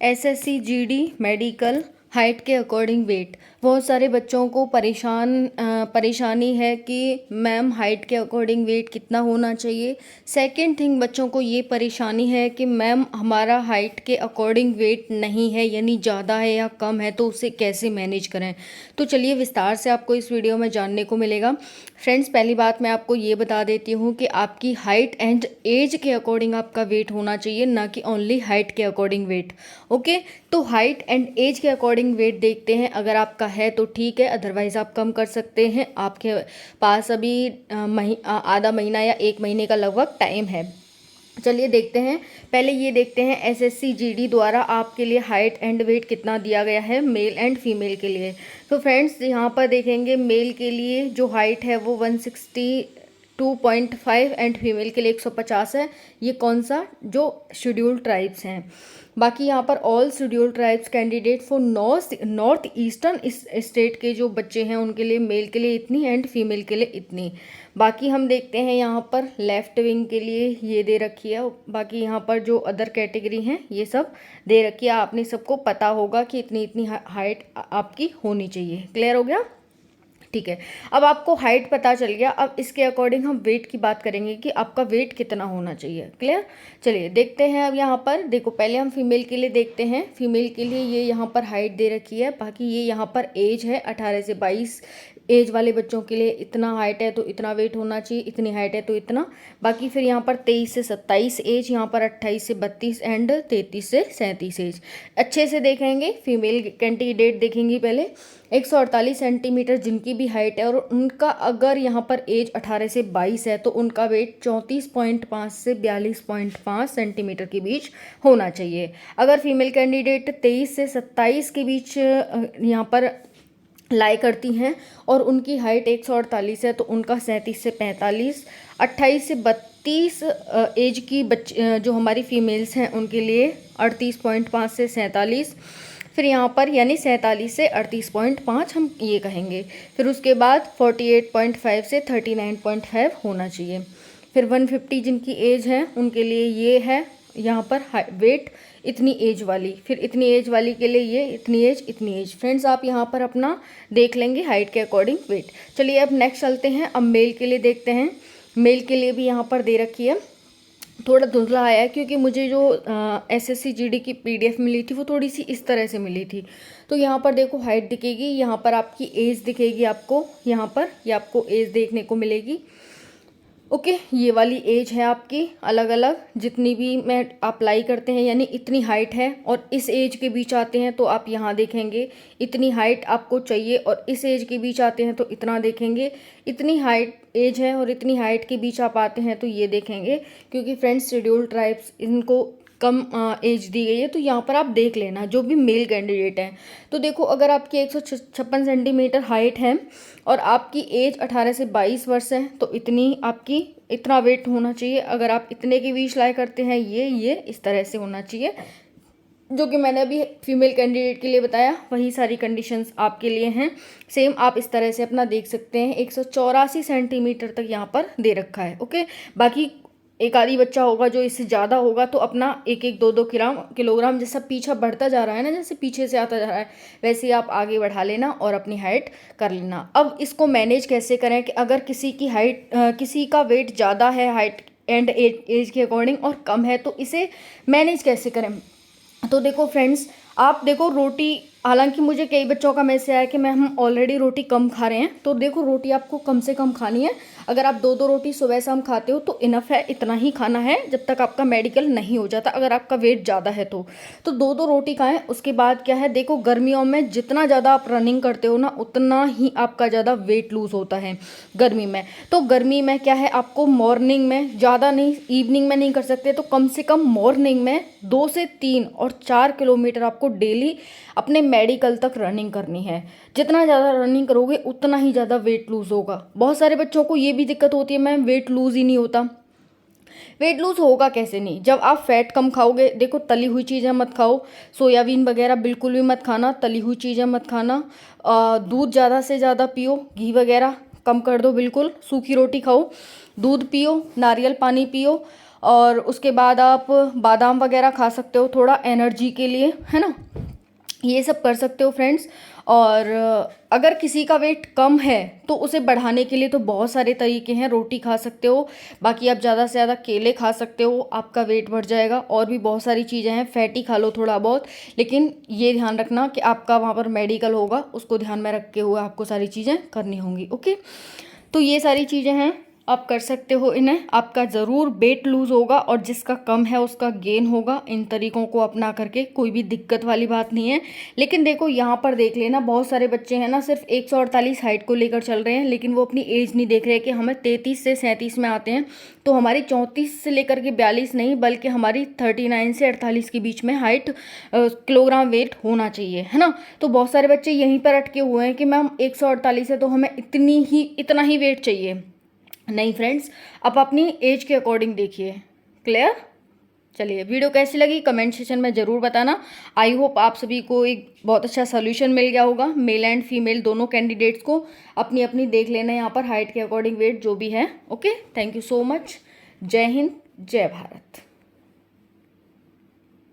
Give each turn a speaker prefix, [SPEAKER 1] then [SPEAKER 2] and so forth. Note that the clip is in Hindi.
[SPEAKER 1] एसएससी जीडी मेडिकल हाइट के अकॉर्डिंग वेट। बहुत सारे बच्चों को परेशानी है कि मैम हाइट के अकॉर्डिंग वेट कितना होना चाहिए। सेकंड थिंग, बच्चों को ये परेशानी है कि मैम हमारा हाइट के अकॉर्डिंग वेट नहीं है, यानी ज़्यादा है या कम है, तो उसे कैसे मैनेज करें। तो चलिए विस्तार से आपको इस वीडियो में जानने को मिलेगा। फ्रेंड्स, पहली बात मैं आपको ये बता देती हूँ कि आपकी हाइट एंड एज के अकॉर्डिंग आपका वेट होना चाहिए, ना कि ओनली हाइट के अकॉर्डिंग वेट। ओके, तो हाइट एंड एज के अकॉर्डिंग वेट देखते हैं। अगर आपका है तो ठीक है, अदरवाइज़ आप कम कर सकते हैं। आपके पास अभी आधा महीना या 1 महीने का लगभग टाइम है। चलिए देखते हैं। पहले ये देखते हैं एसएससी जीडी द्वारा आपके लिए हाइट एंड वेट कितना दिया गया है मेल एंड फीमेल के लिए। तो फ्रेंड्स, यहाँ पर देखेंगे मेल के लिए जो हाइट है वो 162.5 एंड फीमेल के लिए 150 है। ये कौन सा, जो शेड्यूल्ड ट्राइब्स हैं। बाकी यहाँ पर all scheduled tribes candidate for north eastern state के जो बच्चे हैं उनके लिए मेल के लिए इतनी एंड फीमेल के लिए इतनी। बाकी हम देखते हैं यहाँ पर लेफ्ट विंग के लिए ये दे रखी है। बाकी यहाँ पर जो अदर कैटेगरी हैं ये सब दे रखी है। आपने सबको पता होगा कि इतनी इतनी हाइट आपकी होनी चाहिए। क्लियर हो गया? ठीक है, अब आपको हाइट पता चल गया। अब इसके अकॉर्डिंग हम वेट की बात करेंगे कि आपका वेट कितना होना चाहिए। क्लियर? चलिए देखते हैं। अब यहाँ पर देखो, पहले हम फीमेल के लिए देखते हैं। फीमेल के लिए ये यहाँ पर हाइट दे रखी है। बाकी ये यहाँ पर एज है 18 से 22। एज वाले बच्चों के लिए इतना हाइट है तो इतना वेट होना चाहिए, इतनी हाइट है तो इतना। बाकी फिर यहाँ पर 23 से 27 एज, यहाँ पर 28 से 32 एंड 33 से 37 एज। अच्छे से देखेंगे, फीमेल कैंडिडेट देखेंगे पहले। 148 सेंटीमीटर जिनकी भी हाइट है और उनका अगर यहाँ पर एज 18 से 22 है तो उनका वेट 34.5 से 42.5 सेंटीमीटर के बीच होना चाहिए। अगर फीमेल कैंडिडेट 23 से 27 के बीच यहाँ पर लाई करती हैं और उनकी हाइट 148 है तो उनका 37 से 45। 28 से 32 एज की जो हमारी फीमेल्स हैं उनके लिए 38.5 से 47। फिर यहाँ पर यानी 47 से 38.5 हम ये कहेंगे। फिर उसके बाद 48.5 से 39.5 होना चाहिए। फिर 150 जिनकी एज है उनके लिए ये है यहाँ पर वेट इतनी एज वाली। फिर इतनी एज वाली के लिए ये इतनी एज इतनी एज। फ्रेंड्स, आप यहाँ पर अपना देख लेंगे हाइट के अकॉर्डिंग वेट। चलिए अब नेक्स्ट चलते हैं। अब मेल के लिए देखते हैं। मेल के लिए भी यहाँ पर दे रखी है। थोड़ा धुंधला आया है क्योंकि मुझे जो एसएससी जीडी की पीडीएफ मिली थी वो थोड़ी सी इस तरह से मिली थी। तो यहाँ पर देखो हाइट दिखेगी, यहाँ पर आपकी एज दिखेगी आपको, यहाँ पर ये आपको एज देखने को मिलेगी। ओके, ये वाली एज है आपकी अलग अलग जितनी भी मैं अप्लाई करते हैं, यानी इतनी हाइट है और इस एज के बीच आते हैं तो आप यहाँ देखेंगे इतनी हाइट आपको चाहिए, और इस एज के बीच आते हैं तो इतना देखेंगे। इतनी हाइट एज है और इतनी हाइट के बीच आप आते हैं तो ये देखेंगे। क्योंकि फ्रेंड्स, शेड्यूल्ड ट्राइब्स इनको कम एज दी गई है तो यहाँ पर आप देख लेना जो भी मेल कैंडिडेट हैं। तो देखो, अगर आपकी 156 सेंटीमीटर हाइट है और आपकी एज 18 से 22 वर्ष है तो इतनी आपकी इतना वेट होना चाहिए। अगर आप इतने के बीच लाई करते हैं ये इस तरह से होना चाहिए, जो कि मैंने अभी फीमेल कैंडिडेट के लिए बताया वही सारी कंडीशंस आपके लिए हैं। सेम आप इस तरह से अपना देख सकते हैं। 184 सेंटीमीटर तक यहाँ पर दे रखा है। ओके, बाकी एक आधी बच्चा होगा जो इससे ज़्यादा होगा तो अपना 1-1, 2-2 किलोग्राम जैसा पीछा बढ़ता जा रहा है ना, जैसे पीछे से आता जा रहा है वैसे ही आप आगे बढ़ा लेना और अपनी हाइट कर लेना। अब इसको मैनेज कैसे करें कि अगर किसी की हाइट किसी का वेट ज़्यादा है हाइट एंड एज के अकॉर्डिंग और कम है तो इसे मैनेज कैसे करें। तो देखो फ्रेंड्स, आप देखो रोटी, हालांकि मुझे कई बच्चों का मैसेज आया कि मैं हम ऑलरेडी रोटी कम खा रहे हैं, तो देखो रोटी आपको कम से कम खानी है। अगर आप 2-2 रोटी सुबह शाम खाते हो तो इनफ है, इतना ही खाना है जब तक आपका मेडिकल नहीं हो जाता। अगर आपका वेट ज़्यादा है तो 2-2 रोटी खाएं। उसके बाद क्या है, देखो गर्मियों में जितना ज़्यादा आप रनिंग करते हो ना उतना ही आपका ज़्यादा वेट लूज़ होता है गर्मी में। तो गर्मी में क्या है, आपको मॉर्निंग में ज़्यादा नहीं, इवनिंग में नहीं कर सकते तो कम से कम मॉर्निंग में 2 से 3 और 4 किलोमीटर आपको डेली अपने मेडिकल तक रनिंग करनी है। जितना ज़्यादा रनिंग करोगे उतना ही ज़्यादा वेट लूज़ होगा। बहुत सारे बच्चों को ये भी दिक्कत होती है, मैम वेट लूज़ ही नहीं होता। वेट लूज़ होगा कैसे नहीं, जब आप फैट कम खाओगे। देखो, तली हुई चीज़ें मत खाओ, सोयाबीन वगैरह बिल्कुल भी मत खाना, तली हुई चीज़ें मत खाना। दूध ज़्यादा से ज़्यादा पियो, घी वगैरह कम कर दो बिल्कुल। सूखी रोटी खाओ, दूध पियो, नारियल पानी पियो और उसके बाद आप बादाम वगैरह खा सकते हो थोड़ा एनर्जी के लिए, है ना। ये सब कर सकते हो फ्रेंड्स। और अगर किसी का वेट कम है तो उसे बढ़ाने के लिए तो बहुत सारे तरीके हैं। रोटी खा सकते हो, बाकी आप ज़्यादा से ज़्यादा केले खा सकते हो, आपका वेट बढ़ जाएगा। और भी बहुत सारी चीज़ें हैं, फैटी खा लो थोड़ा बहुत, लेकिन ये ध्यान रखना कि आपका वहाँ पर मेडिकल होगा, उसको ध्यान में रख के हुए आपको सारी चीज़ें करनी होंगी। ओके, तो ये सारी चीज़ें हैं, आप कर सकते हो इन्हें। आपका ज़रूर वेट लूज़ होगा और जिसका कम है उसका गेन होगा। इन तरीकों को अपना करके कोई भी दिक्कत वाली बात नहीं है। लेकिन देखो यहाँ पर देख लेना, बहुत सारे बच्चे हैं ना सिर्फ 148 हाइट को लेकर चल रहे हैं, लेकिन वो अपनी एज नहीं देख रहे कि हमें 33 से 37 में आते हैं तो हमारी 34 से लेकर के 42 नहीं, बल्कि हमारी 39 से 48 के बीच में हाइट किलोग्राम वेट होना चाहिए, है ना। तो बहुत सारे बच्चे यहीं पर अटके हुए हैं कि मैम 148 है तो हमें इतना ही वेट चाहिए। नहीं फ्रेंड्स, आप अपनी एज के अकॉर्डिंग देखिए। क्लियर? चलिए, वीडियो कैसी लगी कमेंट सेक्शन में ज़रूर बताना। आई होप आप सभी को एक बहुत अच्छा सोल्यूशन मिल गया होगा। मेल एंड फीमेल दोनों कैंडिडेट्स को अपनी अपनी देख लेना यहाँ पर हाइट के अकॉर्डिंग वेट जो भी है। Okay, thank you so much. जय हिंद, जय भारत।